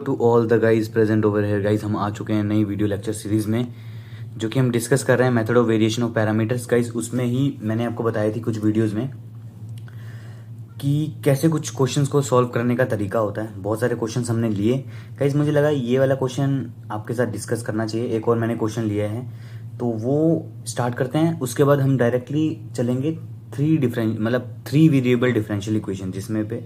To all the guys present over here guys, हम आ चुके हैं नई वीडियो लेक्चर सीरीज में, जो कि हम डिस्कस कर रहे हैं method of variation of parameters guys. उसमें ही मैंने आपको बताई थी कुछ वीडियोस में कि कैसे कुछ क्वेश्चंस को सॉल्व करने का तरीका होता है। बहुत सारे क्वेश्चंस हमने लिए गाइज, मुझे लगा ये वाला क्वेश्चन आपके साथ डिस्कस करना चाहिए। एक और मैंने क्वेश्चन लिया है तो वो स्टार्ट करते हैं। उसके बाद हम डायरेक्टली चलेंगे थ्री वेरिएबल डिफरेंशियल इक्वेशन, जिसमें पे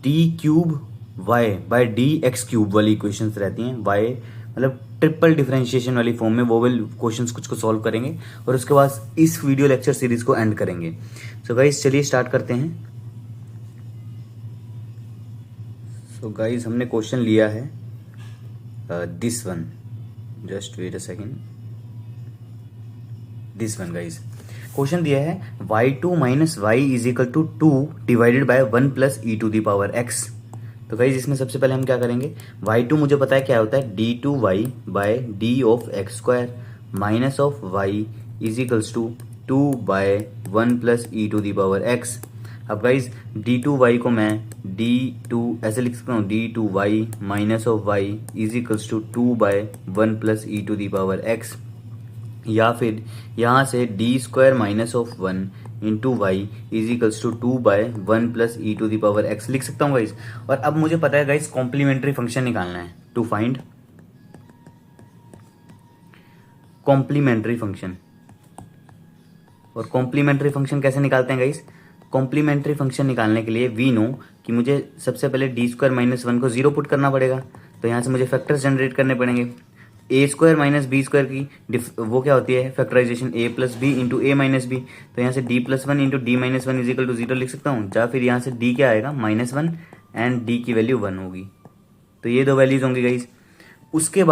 D cube Y by D X cube वाली इक्वेशंस रहती हैं। वाई मतलब ट्रिपल डिफरेंशिएशन वाली फॉर्म में वो वाले क्वेश्चंस कुछ को सॉल्व करेंगे और उसके बाद इस वीडियो लेक्चर सीरीज को एंड करेंगे। सो गाइज चलिए स्टार्ट करते हैं। सो गाइज हमने क्वेश्चन लिया है this one, just wait a second, this one guys. Question दिया है y2 minus Y is equal to 2 divided by 1 plus E to the power x। तो गाइज इसमें सबसे पहले हम क्या करेंगे, y2 मुझे पता है क्या होता है, d2y by D of X square minus of y is equals to 2 by 1 plus E to the power x। अब गाइज d2y को मैं d2 ऐसे लिख सकता हूँ, d2y minus of y is equals to 2 by 1 plus E to the power x, या फिर यहाँ से D square minus of 1 into Y is equals to 2 by 1 plus E to the power x लिख सकता हूँ गाइज। और अब मुझे पता है गाइज कॉम्प्लीमेंट्री फंक्शन निकालना है टू फाइंड कॉम्प्लीमेंट्री फंक्शन। और कॉम्प्लीमेंट्री फंक्शन कैसे निकालते हैं गाइज, कॉम्प्लीमेंट्री फंक्शन निकालने के लिए वी नो कि मुझे सबसे पहले डी स्क्वायर माइनस 1 को जीरो पुट करना पड़ेगा, तो यहाँ से मुझे फैक्टर्स जनरेट करने पड़ेंगे। A square minus B square की वो क्या होती है, factorisation A plus B into A minus B, तो यहाँ से D plus 1 into D minus 1 is equal to 0 लिख सकता हूँ। या फिर यहाँ से डी क्या आएगा, -1 एंड डी की वैल्यू 1 होगी। तो ये दो वैल्यूज होंगी गाइज। उसके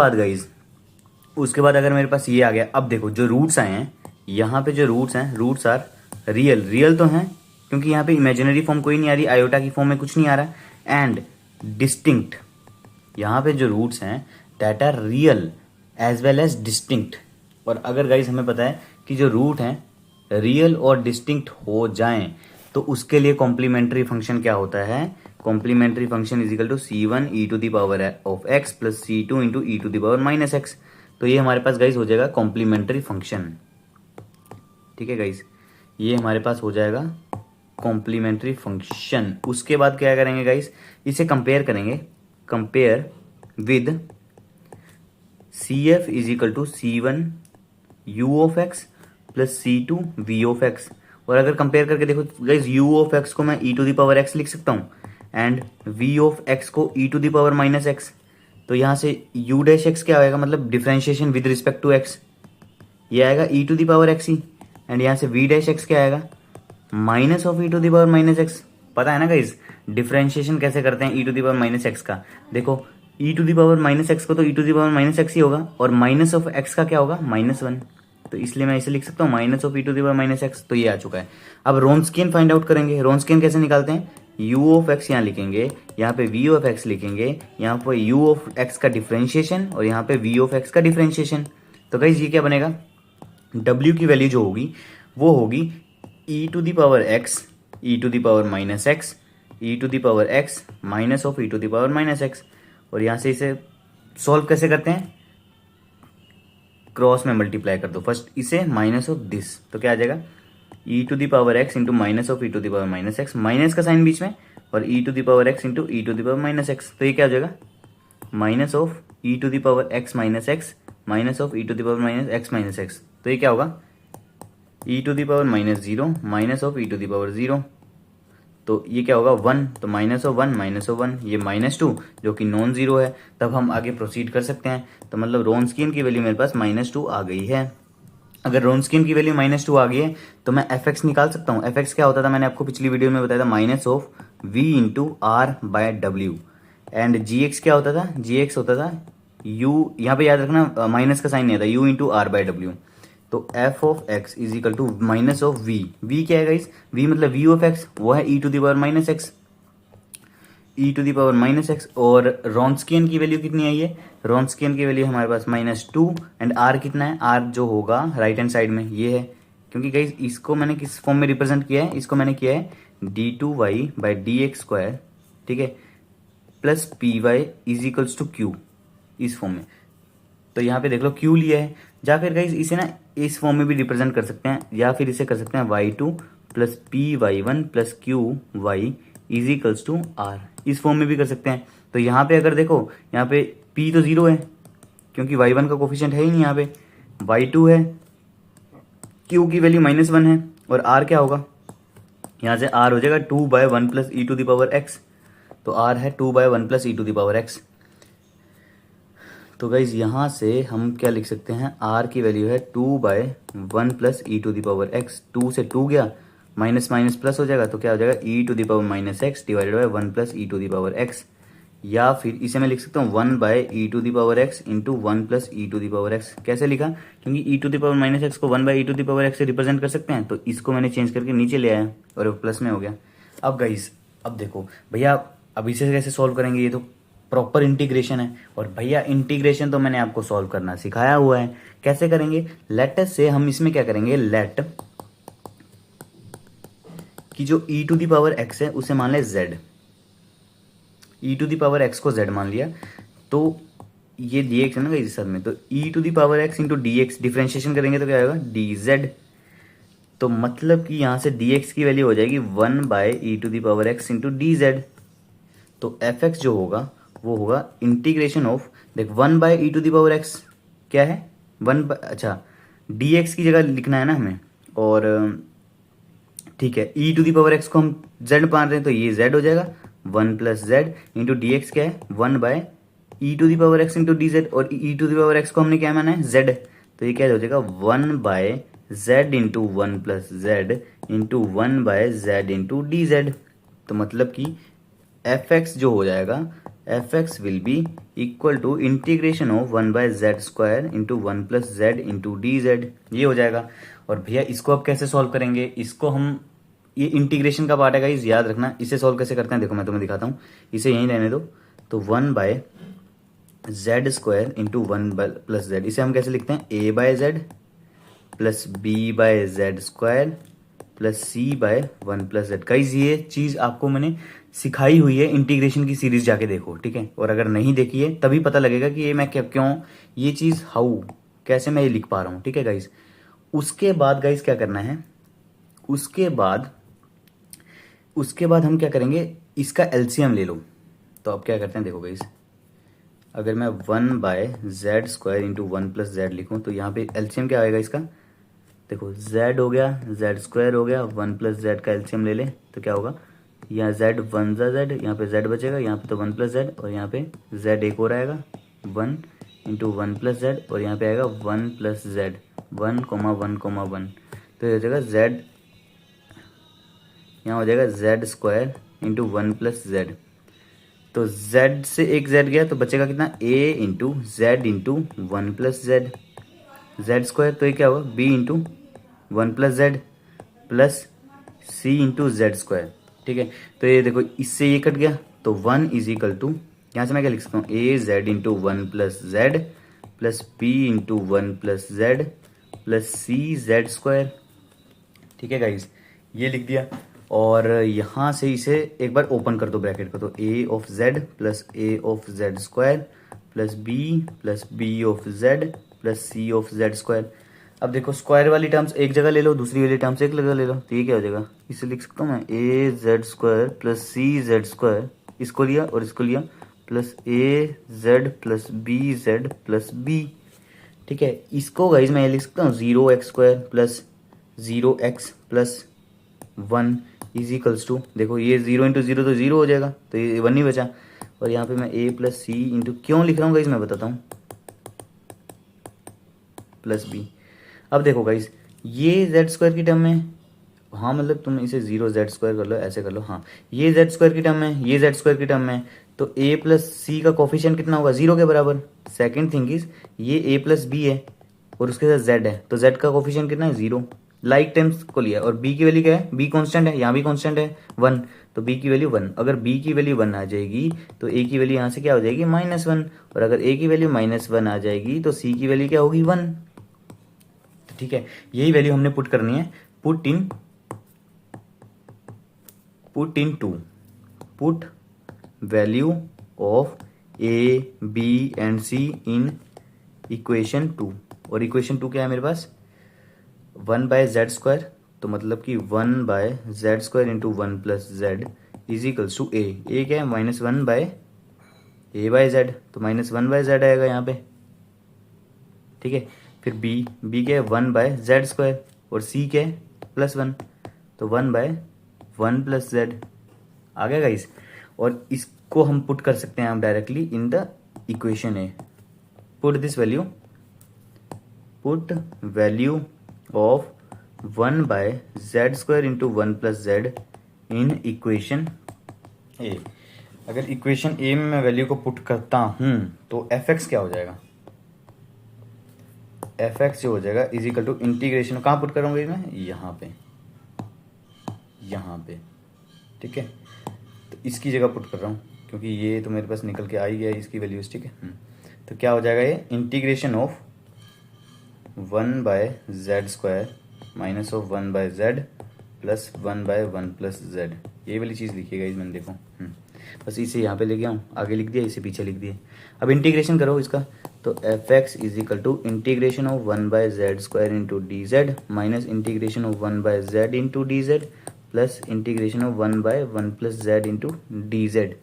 बाद अगर मेरे पास ये आ गया, अब देखो जो रूट्स आए हैं, यहाँ पे जो रूट्स हैं, रूट्स आर रियल तो हैं क्योंकि यहाँ पे इमेजिनरी फॉर्म कोई नहीं आ रही, आयोटा की फॉर्म में कुछ नहीं आ रहा। एंड डिस्टिंक्ट, यहाँ पे जो रूट्स हैं that are real as well as distinct. और अगर गाइज हमें पता है कि जो रूट हैं रियल और डिस्टिंक्ट हो जाएं तो उसके लिए कॉम्प्लीमेंट्री फंक्शन क्या होता है, complementary function is equal to c1 E to the power of x plus c2 into E to the power minus X. तो ये हमारे पास गाइज हो जाएगा कॉम्प्लीमेंट्री फंक्शन। ठीक है गाइज, ये हमारे पास हो जाएगा कॉम्प्लीमेंट्री फंक्शन। उसके बाद क्या करेंगे गाइज, इसे कंपेयर करेंगे, compare with CF is equal to C1 U of x plus C2 V of X. और अगर कंपेयर करके देखो गाइज, U ऑफ एक्स को मैं e to the power x लिख सकता हूँ एंड V ऑफ x को e to the power minus X. तो यहाँ से U डैश x क्या आएगा, मतलब differentiation with respect to x, ये आएगा e to the power x ही। एंड यहाँ से V डैश x क्या आएगा, minus of e to the power minus X. पता है ना गाइज डिफरेंशिएशन कैसे करते हैं e to the power minus x का, देखो e to the power minus x को तो e to the power minus x ही होगा, और माइनस ऑफ एक्स का क्या होगा, -1। तो इसलिए मैं इसे लिख सकता हूँ minus of e to the power minus X. तो ये आ चुका है। अब रोन्सकियन फाइंड आउट करेंगे। रोन्सकियन कैसे निकालते हैं, u ऑफ एक्स यहाँ लिखेंगे, यहाँ पे v ऑफ एक्स लिखेंगे, यहाँ पे u ऑफ एक्स का डिफरेंशिएशन और यहाँ पे v ऑफ एक्स का डिफरेंशिएशन। तो गाइज ये क्या बनेगा, w की वैल्यू जो होगी वो होगी e to the power x e to the power minus X e to the power x minus of e to the power minus x. और यहाँ से इसे सॉल्व कैसे करते हैं, क्रॉस में मल्टीप्लाई कर दो फर्स्ट इसे माइनस ऑफ दिस, तो क्या आ जाएगा e to the power x into minus of e to the power minus X, minus का साइन बीच में, और e to the power x into e to the power minus X. तो ये क्या हो जाएगा, minus of e to the power x minus X minus of e to the power minus X minus X. तो ये क्या होगा, e to the power -0 minus of e to the power 0। तो ये क्या होगा 1, तो माइनस ऑफ 1, ये -2 जो कि नॉन जीरो है। तब हम आगे प्रोसीड कर सकते हैं। तो मतलब रोन्सकियन की वैल्यू मेरे पास -2 आ गई है। अगर रोन्सकियन की वैल्यू -2 आ गई है तो मैं fx निकाल सकता हूँ। fx क्या होता था, मैंने आपको पिछली वीडियो में बताया था, minus of v into are by W. And gx क्या होता था, gx होता था u, यहाँ पे याद रखना माइनस का साइन नहीं आता, u into are by W. तो f of x is equal to minus of v क्या है गाइस, v मतलब v ऑफ x, वो है e to the power minus X, e to the power minus x. और Wronskian की value कितनी आई है, रोन्सकियन की वैल्यू हमारे पास -2 एंड r कितना है, r जो होगा राइट हैंड साइड में ये है, क्योंकि गाइस इसको मैंने किस फॉर्म में रिप्रेजेंट किया है, इसको मैंने किया है d2y by D x square, ठीक है, plus P Y is equals to Q, इस फॉर्म में। तो यहाँ पे देख लो क्यू लिया है, या फिर गाइस इसे ना इस फॉर्म में भी रिप्रेजेंट कर सकते हैं, या फिर इसे कर सकते हैं y2 plus P Y one plus Q Y is equals to R, इस फॉर्म में भी कर सकते हैं। तो यहाँ पे अगर देखो, यहाँ पे p तो 0 है क्योंकि y1 का कोफिशिएंट है ही नहीं, यहाँ पे y2 है, q की वैल्यू -1 है, और r क्या होगा, यहाँ से r हो जाएगा 2/1 plus E to the power x. तो r है 2/1 plus E to the power x. तो गाइज यहाँ से हम क्या लिख सकते हैं, r की वैल्यू है 2/1 plus E to the power x. 2 से 2 गया, माइनस माइनस प्लस हो जाएगा, तो क्या हो जाएगा e to the power minus x divided by 1 plus E to the power x. या फिर इसे मैं लिख सकता हूँ 1/e to the power x into 1 plus E to the power x. कैसे लिखा, क्योंकि e to the power minus x को 1/e to the power x से रिप्रेजेंट कर सकते हैं, तो इसको मैंने चेंज करके नीचे ले आया और वो प्लस में हो गया। अब गाइज अब देखो भैया, अब इसे कैसे सॉल्व करेंगे, ये तो प्रॉपर इंटीग्रेशन है, और भैया इंटीग्रेशन तो मैंने आपको सॉल्व करना सिखाया हुआ है। कैसे करेंगे, लेट से हम इसमें क्या करेंगे, लेट कि जो e to the power x है उसे मान ले z, e to the power x को z मान लिया, तो ये dx है ना इस सब में, तो e to the power x into d x differentiation करेंगे तो क्या आएगा dz। तो मतलब कि यहाँ से dx की वैल्यू हो जाएगी 1/e to the power x into dz। तो fx जो होगा वो होगा इंटीग्रेशन ऑफ, देख 1/e to the power x क्या है, अच्छा dx की जगह लिखना है ना हमें, और ठीक है e to the power x को हम z मान रहे हैं, तो ये z हो जाएगा 1 plus z into d x क्या है 1/e to the power x into d z, और e to the power x को हमने क्या माना है z, तो ये क्या हो जाएगा 1/z into 1 plus z into 1/z into d z. तो मतलब कि fx जो हो जाएगा, fx will be equal to integration of 1/z square into 1 plus z into d z, ये हो जाएगा। और भैया इसको अब कैसे सॉल्व करेंगे, इसको हम, ये इंटीग्रेशन का पार्ट है गाइस, याद रखना। इसे सॉल्व कैसे करते हैं देखो मैं तुम्हें दिखाता हूँ, इसे यहीं रहने दो। तो 1/z square into 1 plus Z, इसे हम कैसे लिखते हैं a/z plus b/z square plus c/1 plus Z. Guys ये चीज आपको मैंने सिखाई हुई है, इंटीग्रेशन की सीरीज जाके देखो, ठीक है। और अगर नहीं देखी है तभी पता लगेगा कि ये मैं क्यों ये चीज हाउ कैसे मैं ये लिख पा रहा हूँ, ठीक है गाइस। उसके बाद गाइस क्या करना है, उसके बाद हम क्या करेंगे, इसका एलसीएम ले लो। तो अब क्या करते हैं देखो गाइस, अगर मैं 1/z square into 1 plus Z लिखूँ तो यहाँ पे एलसीएम क्या आएगा इसका, देखो z हो गया, z स्क्वायर हो गया, 1 प्लस जेड का एलसीएम ले ले तो क्या होगा, यहाँ z 1 ज़ा z, यहाँ पे z बचेगा, यहाँ पे तो 1 प्लस जेड, और यहाँ पे z एक और आएगा 1 इंटू 1 प्लस जेड, और यहाँ पे आएगा 1 प्लस जेड 1,1,1, तो ये हो जाएगा z, यहाँ हो जाएगा z square into 1 plus Z. तो z से एक z गया तो बचेगा कितना, a into Z into 1 plus Z, Z square, तो ये क्या होगा b into 1 plus Z plus c into Z square, ठीक है। तो ये देखो इससे ये कट गया, तो 1 इज इक्वल टू, यहाँ से मैं क्या लिख सकता हूँ, a z into 1 plus Z plus b into 1 plus Z plus c Z square, ठीक है गाइज, ये लिख दिया। और यहाँ से इसे एक बार ओपन कर दो ब्रैकेट को, तो a of z plus a of z square plus b of z plus c of z square. अब देखो स्क्वायर वाली टर्म्स एक जगह ले लो, दूसरी वाली टर्म्स एक जगह ले लो, तो ये क्या हो जाएगा, इसे लिख सकता हूँ मैं a z square plus c z square, इसको लिया और इसको लिया, plus a z plus b z plus b, ठीक है। इसको गाइज मैं ये लिख सकता हूँ 0x square plus 0x plus 1 is equals to, देखो ये 0 इंटू 0 तो 0 हो जाएगा, तो ये 1 ही बचा, और यहाँ पे मैं a प्लस सी इंटू, क्यों लिख रहा हूँ गाइज मैं बताता हूँ, प्लस b। अब देखो गाइज ये z स्क्वायर की टर्म में, हाँ मतलब तुम इसे 0z स्क्वायर कर लो, ऐसे कर लो, हाँ ये z स्क्वायर की टर्म में, ये z स्क्वायर की टर्म में, तो a प्लस सी का कोफिशिएंट कितना होगा, 0 के बराबर। सेकेंड थिंग इज ये a प्लस बी है और उसके साथ z है, तो z का कोफिशिएंट कितना है 0, लाइक टर्म्स को लिया, और b की वैल्यू क्या है, b कांस्टेंट है, यहाँ भी कांस्टेंट है 1, तो b की वैल्यू 1। अगर b की वैल्यू 1 आ जाएगी तो a की वैल्यू यहाँ से क्या हो जाएगी -1, और अगर a की वैल्यू -1 आ जाएगी तो c की वैल्यू क्या होगी 1, तो ठीक है, यही वैल्यू हमने पुट करनी है, put in two, put value of a b and c in equation 2। और इक्वेशन 2 क्या है मेरे पास, 1/z², तो मतलब कि 1/z² into 1+z is equals to a क्या है -1/a/z, तो -1/z आएगा यहाँ पे, ठीक है। फिर बी क्या है 1/z² और सी क्या है +1, तो 1/1+z आ गया गाइस। और इसको हम पुट कर सकते हैं हम directly in the equation a. Put this value, put value of 1/z² into 1+z in equation a. अगर इक्वेशन ए में मैं वैल्यू को पुट करता हूं तो एफ एक्स क्या हो जाएगा, एफ एक्स जो हो जाएगा इज इक्वल टू इंटीग्रेशन, कहाँ पुट करूंगा मैं, यहाँ पे, यहाँ पे, ठीक है। तो इसकी जगह पुट कर रहा हूँ क्योंकि ये तो मेरे पास निकल के आ ही गया इसकी वैल्यूज, ठीक है। तो क्या हो जाएगा ये, integration of 1/z² minus of 1/z plus 1/1+z, ये वाली चीज़ लिखिएगा इस मैंने देखो, बस इसे यहाँ पे लेके आऊँ, आगे लिख दिया, इसे पीछे लिख दिया। अब इंटीग्रेशन करो इसका, तो f x is equal to integration of 1/z² into d z minus integration of 1/z into d z plus integration of 1/1+z into d z.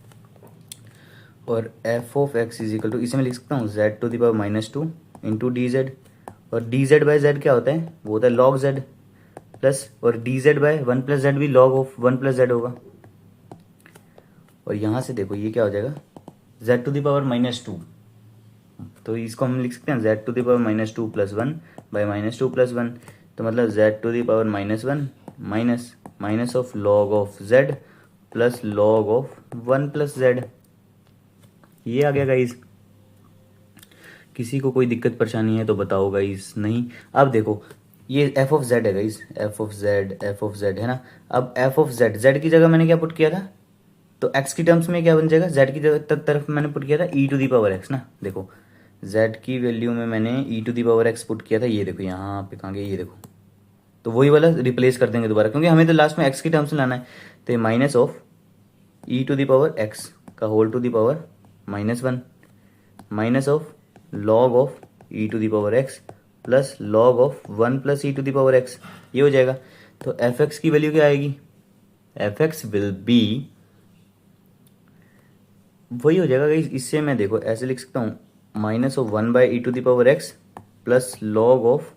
और f of x is equal to, इसे मैं लिख सकता हूँ z⁻⁻2 into d z, और d z by z क्या होता है, वो होता है log z प्लस, और डी जेड बाई 1+z भी log ऑफ 1+z होगा। और यहाँ से देखो ये क्या हो जाएगा z⁻⁻2, तो इसको हम लिख सकते हैं z⁻⁻2 + 1 बाई -2 + 1, तो मतलब z⁻⁻1 minus minus of log of z plus log of 1+z। ये आ गया गाइस। किसी को कोई दिक्कत परेशानी है तो बताओ गाइस, नहीं। अब देखो ये f ऑफ z है गाइस, f ऑफ z है ना। अब f ऑफ z की जगह मैंने क्या पुट किया था, तो x की टर्म्स में क्या बन जाएगा, z की तरफ मैंने पुट किया था e⁻x ना। देखो z की वैल्यू में मैंने e⁻x पुट किया था, ये देखो यहाँ पे कहाँ गया, ये देखो, तो वही वाला रिप्लेस कर देंगे दोबारा, क्योंकि हमें तो लास्ट में x की टर्म्स में लाना है। तो ये माइनस ऑफ e⁻x का whole to the power -1 minus of log of e⁻x plus log of 1 plus e⁻x, ये हो जाएगा। तो एफ एक्स की वैल्यू क्या आएगी, एफ एक्स विल बी, वही हो जाएगा गाइस। इससे मैं देखो ऐसे लिख सकता हूँ minus of 1/e⁻x plus log of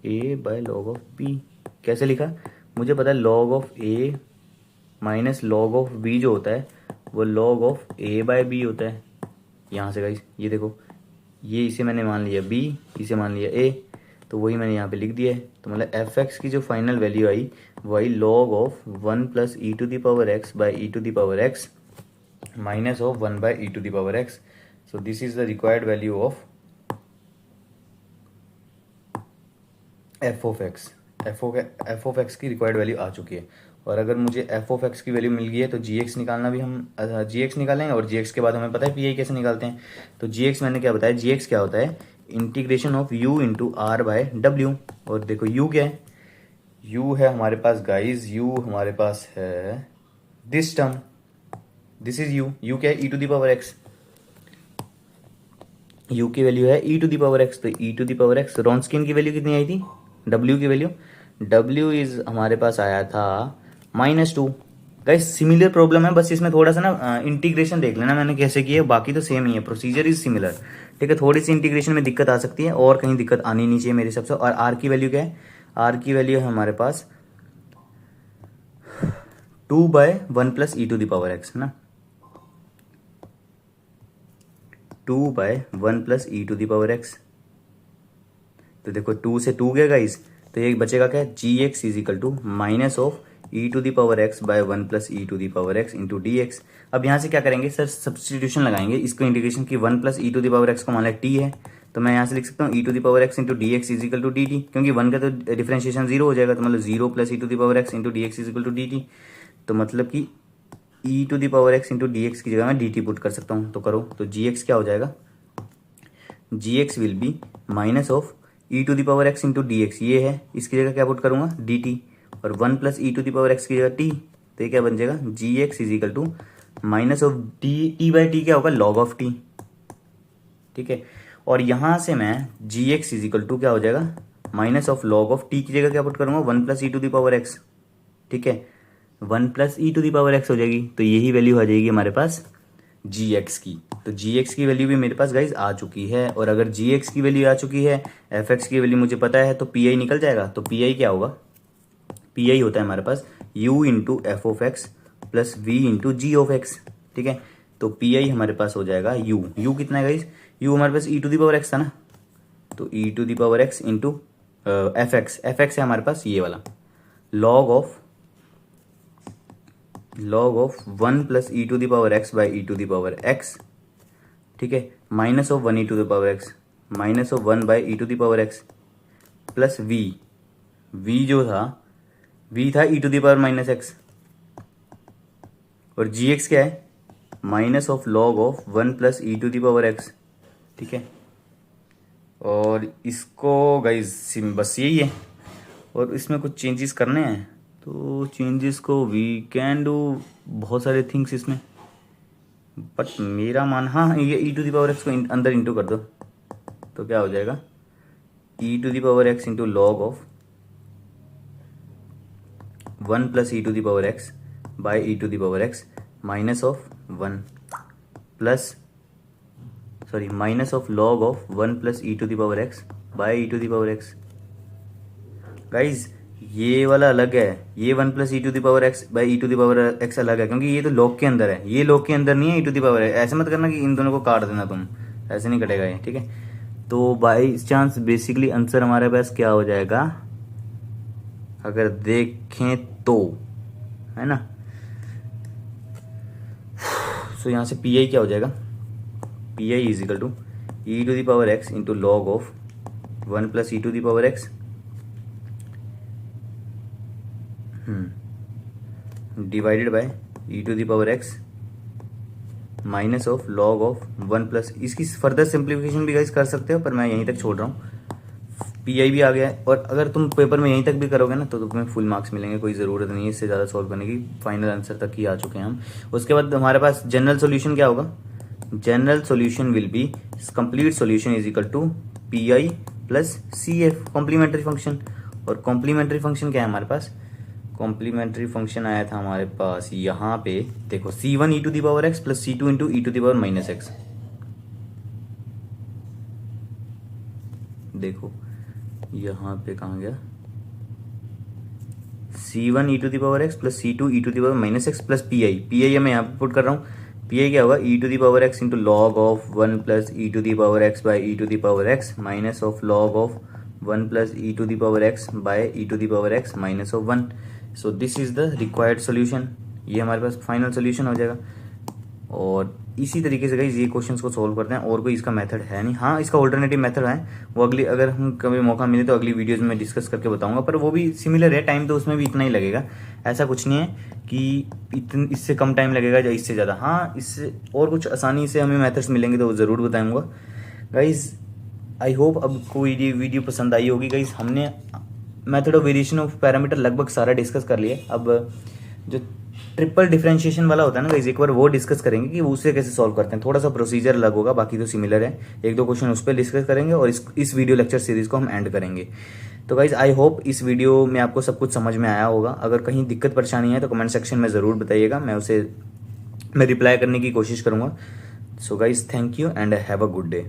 a by log of b। कैसे लिखा, मुझे पता है log of a minus log of b जो होता है वो log of a by b होता है। यहाँ से गाइस ये देखो, ये इसे मैंने मान लिया b, इसे मान लिया a, तो वही मैंने यहाँ पे लिख दिया है। तो मतलब एफ एक्स की जो फाइनल वैल्यू आई वो आई log of 1 plus e⁻x by e⁻x minus of 1 by e⁻x। So this is the required value of F of x. F of x की रिक्वायर्ड वैल्यू आ चुकी है। और अगर मुझे एफ ऑफ एक्स की वैल्यू मिल गई है तो जी एक्स निकालना भी हम जी एक्स निकालेंगे, और जी एक्स के बाद हमें पता है पी आई कैसे निकालते हैं। तो जी एक्स मैंने क्या बताया, जी एक्स क्या होता है, integration of u into are by डब्ल्यू। और देखो u क्या है, u है हमारे पास गाइज, u हमारे पास है this term, this is u क्या है e⁻x, u की वैल्यू है e⁻x, तो e⁻x रॉन्स्किन की वैल्यू कितनी आई थी, w की वैल्यू, w इज हमारे पास आया था -2। गाइस सिमिलर प्रॉब्लम है, बस इसमें थोड़ा सा ना इंटीग्रेशन देख लेना मैंने कैसे किया, बाकी तो सेम ही है, प्रोसीजर इज सिमिलर, ठीक है। थोड़ी सी इंटीग्रेशन में दिक्कत आ सकती है और कहीं दिक्कत आनी नहीं चाहिए मेरे हिसाब से। और आर की वैल्यू क्या है, आर की वैल्यू है हमारे पास 2/1 प्लस e⁻x है ना, 2/1 प्लस e⁻x। तो देखो 2 से 2 गया गाइस, तो ये बचेगा क्या, g x is equal to minus of e⁻x by 1 plus e⁻x into d x. अब यहाँ से क्या करेंगे सर, सब्सटीट्यूशन लगाएंगे, इसको इंटीग्रेशन की 1 प्लस e⁻x को मान लिया t है, तो मैं यहाँ से लिख सकता हूँ e⁻x into d x is equal to d t, क्योंकि 1 का तो डिफरेंशिएशन 0 हो जाएगा, तो मतलब 0 plus e⁻x into d x is equal to d t. तो मतलब कि e⁻x इंटू डी एक्स की जगह मैं डी टी पुट कर सकता हूँ, तो करो। तो जी एक्स क्या हो जाएगा, g x will be minus of e⁻x into d x, ये है, इसकी जगह क्या पुट करूंगा डी टी, और 1 प्लस e⁻x की जगह t, तो ये क्या बन जाएगा g x is equal to minus of t by t क्या होगा, लॉग ऑफ टी, ठीक है। और यहाँ से मैं g x is equal to क्या हो जाएगा, minus of log of t की जगह क्या पुट करूँगा, 1 plus E to the power x, ठीक है, 1 plus E to the power x हो जाएगी। तो यही वैल्यू आ जाएगी हमारे पास जी एक्स की। तो जी एक्स की वैल्यू भी मेरे पास गाइज आ चुकी है। और अगर जी एक्स की वैल्यू आ चुकी है, एफ एक्स की वैल्यू मुझे पता है, तो पी आई निकल जाएगा। तो पी आई क्या होगा, पी आई होता है हमारे पास u into f of x plus v into g of x, ठीक है। तो पी आई हमारे पास हो जाएगा u कितना है गाइज, u हमारे पास e to the power x था ना, तो e to the power x into f x है हमारे पास ये वाला, log of 1 plus E to the power x by e to the power x, ठीक है, minus of 1 e to the power x minus of 1 by e to the power x plus v जो था, v था e to the power minus x, और g x क्या है, minus of log of 1 plus E to the power x, ठीक है। और इसको गाइज बस यही है, और इसमें कुछ चेंजेस करने हैं, तो चेंजेस को वी कैन डू बहुत सारे थिंग्स इसमें, बट मेरा मान, हाँ ये e to the power x को अंदर इंटू कर दो, तो क्या हो जाएगा, e to the power x into log of 1 plus E to the power x by e to the power x minus of 1 plus minus of log of 1 plus E to the power x by e to the power x. Guys ये वाला अलग है, ये 1 plus E to the power x by e to the power x अलग है, क्योंकि ये तो लॉग के अंदर है, ये लॉग के अंदर नहीं है ई टू द पावर एक्स। ऐसे मत करना कि इन दोनों को काट देना तुम, ऐसे नहीं कटेगा ये, ठीक है। तो बाई चांस बेसिकली आंसर हमारे पास क्या हो जाएगा, अगर देखें तो, है ना। सो यहाँ से पी आई क्या हो जाएगा, p i is equal to e to the power x into log of 1 plus E to the power x divided by e to the power x minus of log of 1 plus, इसकी further simplification भी guys कर सकते हो, पर मैं यहीं तक छोड़ रहा हूँ। पी आई भी आ गया है, और अगर तुम पेपर में यहीं तक भी करोगे ना, तो तुम्हें फुल मार्क्स मिलेंगे, कोई ज़रूरत नहीं है इससे ज़्यादा सॉल्व करने की, फाइनल आंसर तक ही आ चुके हैं हम। उसके बाद हमारे पास जनरल सोल्यूशन क्या होगा, general solution will be complete solution is equal to p i plus c f, complementary function. और कॉम्प्लीमेंट्री फंक्शन क्या है हमारे पास, कॉम्प्लीमेंट्री फंक्शन आया था हमारे पास यहाँ पे, देखो c1 E to the power x plus c2 into E to the power minus x. देखो यहाँ पे कहाँ गया, c1 E to the power x plus c2 e to the power minus x plus p i मैं यहाँ पे put कर रहा हूँ। पी आई क्या होगा, e to the power x into log of 1 plus E to the power x by e to the power x minus of log of 1 plus E to the power x by e to the power x minus of 1। So this is the required solution, ये हमारे पास final solution हो जाएगा। और इसी तरीके से guys ये questions को सॉल्व करते हैं, और कोई इसका मेथड है नहीं। हाँ इसका ऑल्टरनेटिव मेथड है, वो अगली, अगर हम कभी मौका मिले तो अगली वीडियोस में डिस्कस करके बताऊंगा, पर वो भी सिमिलर है, टाइम तो उसमें भी इतना ही लगेगा, ऐसा कुछ नहीं है कि इससे कम टाइम लगेगा या इससे ज़्यादा। हाँ इससे और कुछ आसानी से हमें मेथड्स मिलेंगे तो वो ज़रूर बताऊँगा गाइज। आई होप अब कोई ये वीडियो पसंद आई होगी गाइज। हमने method of variation of parameter लगभग सारा डिस्कस कर लिया। अब जो ट्रिपल डिफरेंशिएशन वाला होता है ना गाइस, एक बार वो डिस्कस करेंगे कि उसे कैसे सॉल्व करते हैं। थोड़ा सा प्रोसीजर अलग होगा, बाकी तो सिमिलर है। एक दो क्वेश्चन उस पर डिस्कस करेंगे और इस वीडियो लेक्चर सीरीज को हम एंड करेंगे। तो गाइज आई होप इस वीडियो में आपको सब कुछ समझ में आया होगा। अगर कहीं दिक्कत परेशानी है तो कमेंट सेक्शन में ज़रूर बताइएगा, मैं रिप्लाई करने की कोशिश करूँगा। So guys thank you and have a good day.